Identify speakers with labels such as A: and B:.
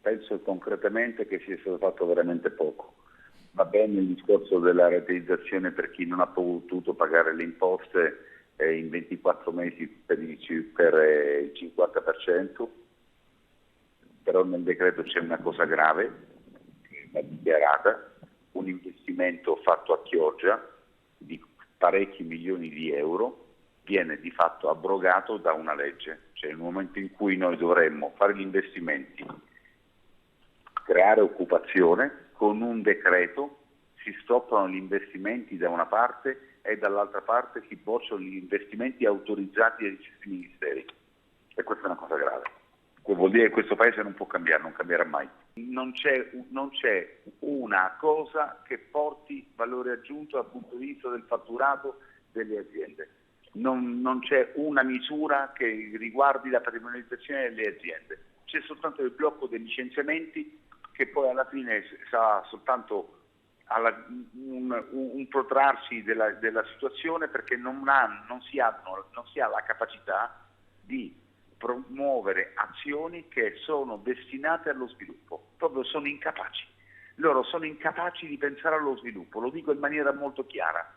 A: penso concretamente che sia stato fatto veramente poco. Va bene il discorso della rateizzazione per chi non ha potuto pagare le imposte in 24 mesi per il 50%, però nel decreto c'è una cosa grave, che va dichiarata, un investimento fatto a Chioggia di parecchi milioni di euro viene di fatto abrogato da una legge, cioè nel momento in cui noi dovremmo fare gli investimenti, creare occupazione, con un decreto si stoppano gli investimenti da una parte e dall'altra parte si bocciano gli investimenti autorizzati dai stessi ministeri. E questa è una cosa grave. Vuol dire che questo paese non può cambiare, non cambierà mai. Non c'è una cosa che porti valore aggiunto dal punto di vista del fatturato delle aziende. Non c'è una misura che riguardi la patrimonializzazione delle aziende. C'è soltanto il blocco dei licenziamenti, che poi alla fine sarà soltanto un protrarsi della situazione, perché non si ha la capacità di promuovere azioni che sono destinate allo sviluppo. Proprio sono incapaci. Loro sono incapaci di pensare allo sviluppo, lo dico in maniera molto chiara.